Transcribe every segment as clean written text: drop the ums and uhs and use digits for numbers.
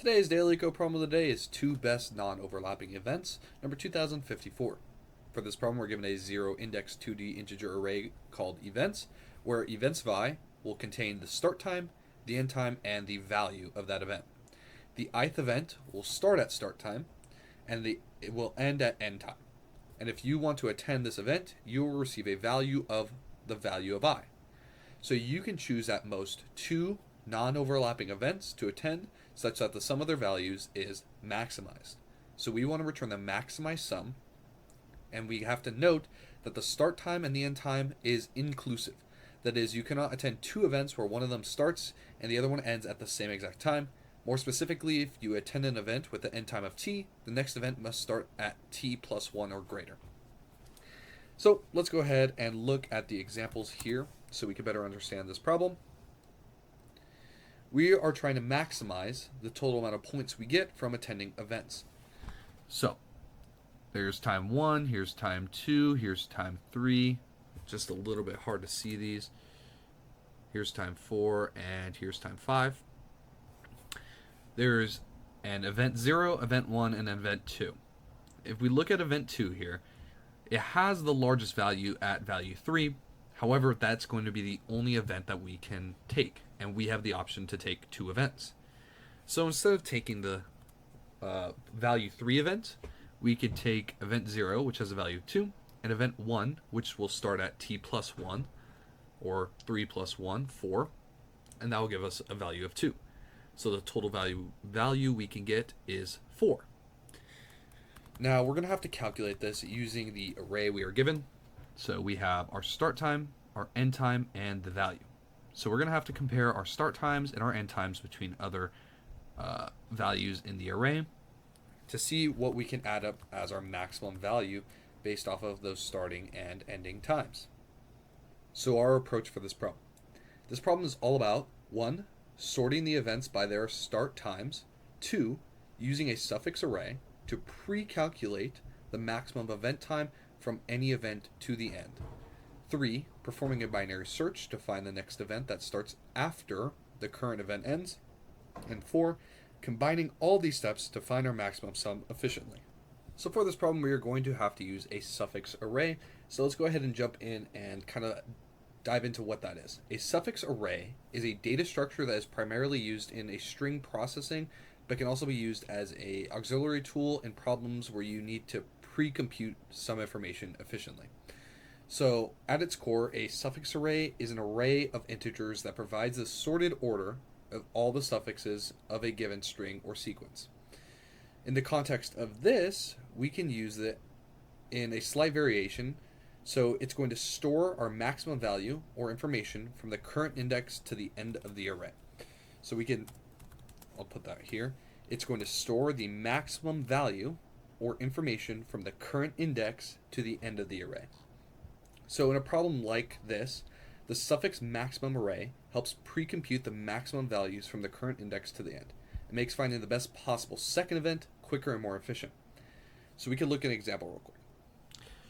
Today's daily code problem of the day is two best non-overlapping events, number 2054. For this problem, we're given a zero index 2D integer array called events, where events vi will contain the start time, the end time, and the value of that event. The ith event will start at start time, and it will end at end time. And if you want to attend this event, you will receive a value of the value of I. So you can choose at most two non-overlapping events to attend such that the sum of their values is maximized. So we want to return the maximized sum, and we have to note that the start time and the end time is inclusive. That is, you cannot attend two events where one of them starts and the other one ends at the same exact time. More specifically, if you attend an event with the end time of t, the next event must start at t plus 1 or greater. So let's go ahead and look at the examples here so we can better understand this problem. We are trying to maximize the total amount of points we get from attending events. So there's time 1, here's time 2, here's time 3. Just a little bit hard to see these. Here's time 4, and here's time 5. There's an event 0, event 1, and event 2. If we look at event 2 here, it has the largest value at value 3. However, that's going to be the only event that we can take, and we have the option to take two events. So instead of taking the value 3 event, we could take event 0, which has a value of 2, and event 1, which will start at t plus 1, or 3 plus 1, 4, and that will give us a value of 2. So the total value we can get is 4. Now we're going to have to calculate this using the array we are given. So we have our start time, our end time, and the value. So we're going to have to compare our start times and our end times between other values in the array to see what we can add up as our maximum value based off of those starting and ending times. So our approach for this problem. This problem is all about 1. Sorting the events by their start times. 2. Using a suffix array to pre-calculate the maximum event time from any event to the end. 3. Performing a binary search to find the next event that starts after the current event ends. And 4. Combining all these steps to find our maximum sum efficiently. So for this problem, we are going to have to use a suffix array. So let's go ahead and jump in and kind of dive into what that is. A suffix array is a data structure that is primarily used in a string processing, but can also be used as an auxiliary tool in problems where you need to pre-compute some information efficiently. So at its core, a suffix array is an array of integers that provides a sorted order of all the suffixes of a given string or sequence. In the context of this, we can use it in a slight variation. So it's going to store our maximum value or information from the current index to the end of the array. So I'll put that here. It's going to store the maximum value or information from the current index to the end of the array. So in a problem like this, the suffix maximum array helps pre-compute the maximum values from the current index to the end. It makes finding the best possible second event quicker and more efficient. So we can look at an example real quick.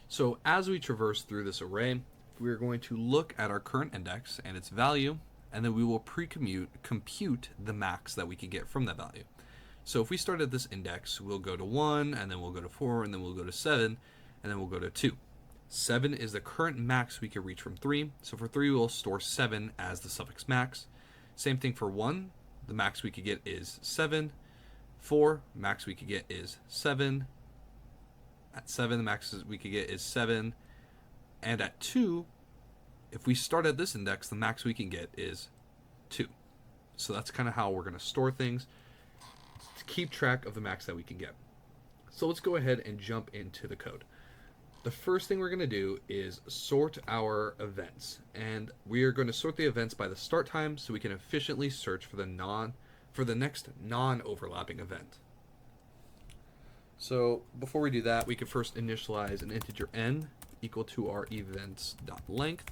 So as we traverse through this array, we're going to look at our current index and its value, and then we will compute the max that we can get from that value. So if we start at this index, we'll go to 1, and then we'll go to 4, and then we'll go to 7, and then we'll go to 2. 7 is the current max we can reach from 3. So for 3, we'll store 7 as the suffix max. Same thing for 1. The max we could get is 7. 4, max we could get is 7. At 7, the max we could get is 7. And at 2, if we start at this index, the max we can get is 2. So that's kind of how we're going to store things to keep track of the max that we can get. So let's go ahead and jump into the code. The first thing we're going to do is sort our events. And we are going to sort the events by the start time so we can efficiently search for the next non-overlapping event. So before we do that, we can first initialize an integer n equal to our events.length,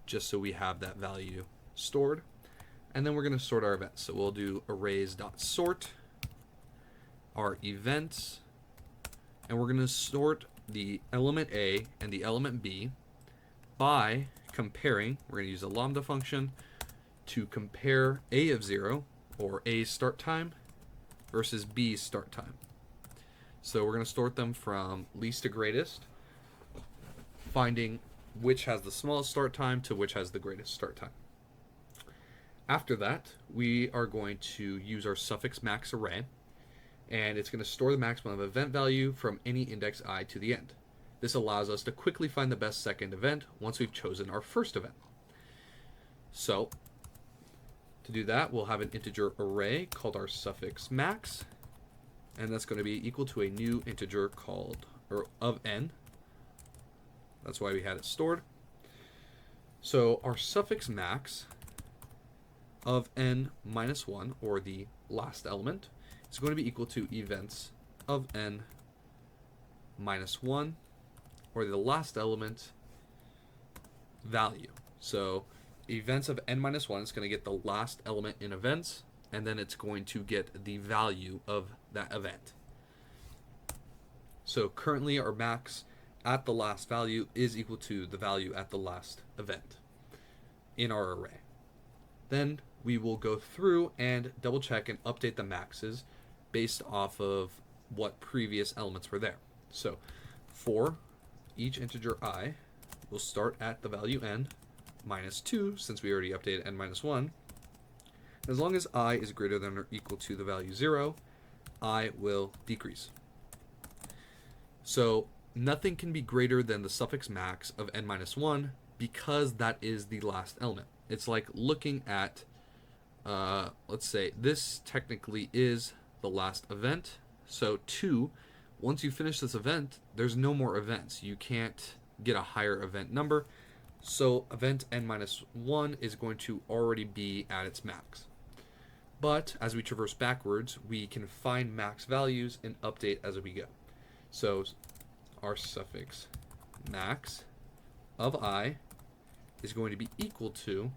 just so we have that value stored. And then we're going to sort our events. So we'll do arrays.sort our events, and we're going to sort the element A and the element B by comparing. We're going to use a lambda function to compare A of 0, or A's start time, versus B's start time. So we're going to sort them from least to greatest, finding which has the smallest start time to which has the greatest start time. After that, we are going to use our suffix max array, and it's going to store the maximum event value from any index I to the end. This allows us to quickly find the best second event once we've chosen our first event. So, to do that, we'll have an integer array called our suffix max, and that's going to be equal to a new integer called of n. That's why we had it stored. So our suffix max of n minus 1, or the last element, is going to be equal to events of n minus 1, or the last element value. So events of n minus 1 is going to get the last element in events, and then it's going to get the value of that event. So currently our max at the last value is equal to the value at the last event in our array. Then we will go through and double check and update the maxes based off of what previous elements were there. So for each integer I, we'll start at the value n minus 2, since we already updated n minus 1. As long as I is greater than or equal to the value 0, I will decrease. So nothing can be greater than the suffix max of n minus 1 because that is the last element. It's like looking at, let's say this technically is the last event. So 2, once you finish this event, there's no more events. You can't get a higher event number. So event n minus 1 is going to already be at its max. But as we traverse backwards, we can find max values and update as we go. So our suffix max of I is going to be equal to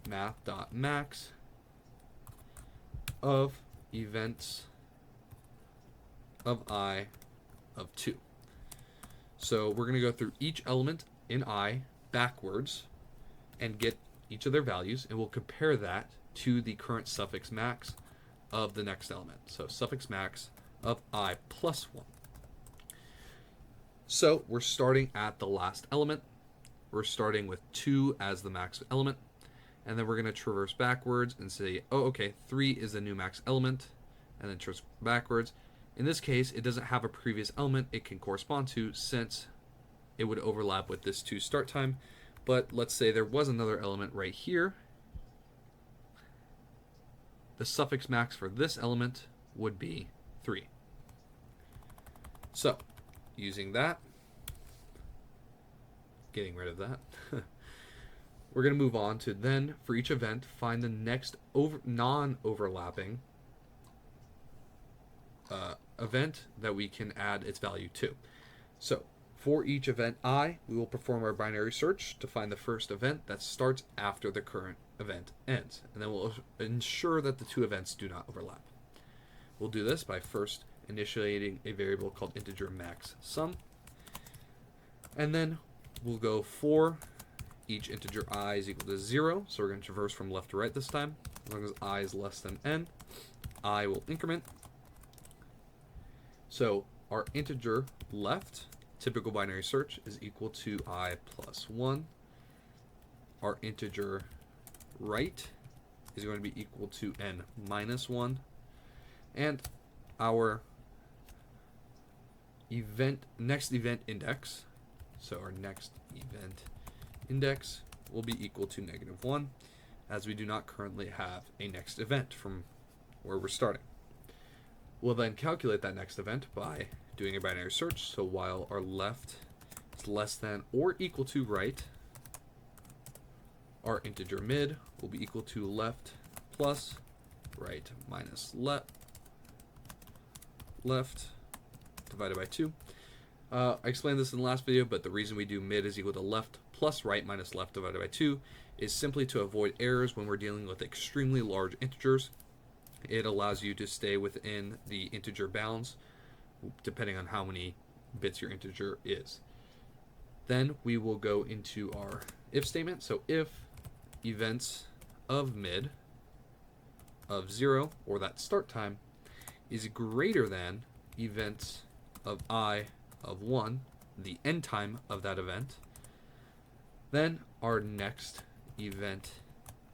math.max of events of I of 2. So we're going to go through each element in I backwards and get each of their values, and we'll compare that to the current suffix max of the next element. So suffix max of I plus 1. So we're starting at the last element. We're starting with 2 as the max element, and then we're going to traverse backwards and say, oh, okay, 3 is the new max element, and then traverse backwards. In this case, it doesn't have a previous element it can correspond to, since it would overlap with this 2 start time. But let's say there was another element right here. The suffix max for this element would be 3. So, using that, getting rid of that, we're going to move on to then, for each event, find the next non-overlapping event that we can add its value to. So, for each event I, we will perform our binary search to find the first event that starts after the current event ends, and then we'll ensure that the 2 events do not overlap. We'll do this by first initiating a variable called integer max sum, and then we'll go for each integer I is equal to 0, so we're going to traverse from left to right this time. As long as I is less than n, I will increment. So our integer left, typical binary search, is equal to I plus 1. Our integer right is going to be equal to n minus 1. And our next event index, so our next event index will be equal to -1, as we do not currently have a next event from where we're starting. We'll then calculate that next event by doing a binary search. So while our left is less than or equal to right, our integer mid will be equal to left plus right minus left divided by 2. I explained this in the last video, but the reason we do mid is equal to left plus right minus left divided by 2 is simply to avoid errors when we're dealing with extremely large integers. It allows you to stay within the integer bounds, depending on how many bits your integer is. Then we will go into our if statement. So if events of mid of 0, or that start time, is greater than event of I of 1, the end time of that event, then our next event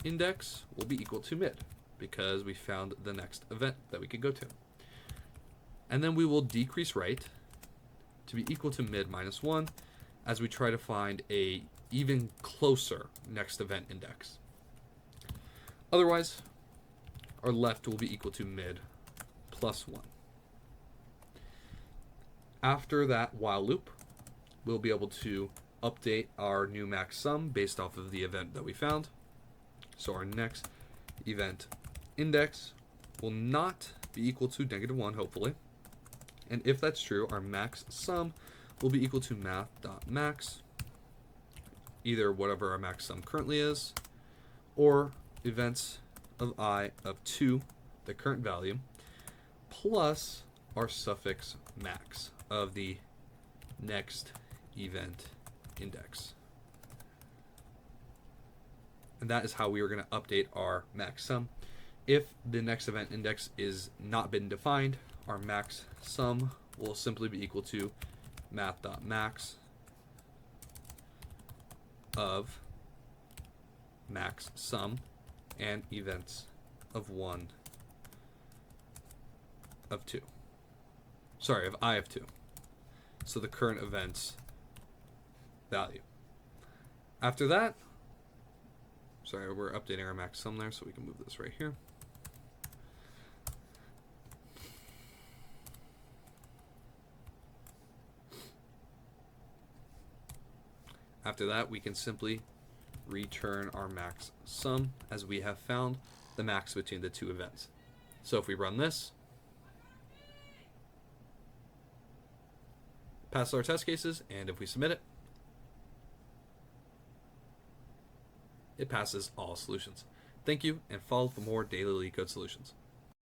index will be equal to mid, because we found the next event that we could go to. And then we will decrease right to be equal to mid minus 1 as we try to find a even closer next event index. Otherwise, our left will be equal to mid plus 1. After that while loop, we'll be able to update our new max sum based off of the event that we found. So our next event index will not be equal to -1, hopefully. And if that's true, our max sum will be equal to math.max, either whatever our max sum currently is, or events of I of 2, the current value, plus our suffix max of the next event index. And that is how we are going to update our max sum. If the next event index is not been defined, our max sum will simply be equal to math.max of max sum and events of 1 of 2. Sorry, of I of 2. So the current event's value. After that, sorry, we're updating our max sum there, so we can move this right here. After that, we can simply return our max sum as we have found the max between the two events. So if we run this, pass our test cases, and if we submit it, it passes all solutions. Thank you, and follow for more daily LeetCode solutions.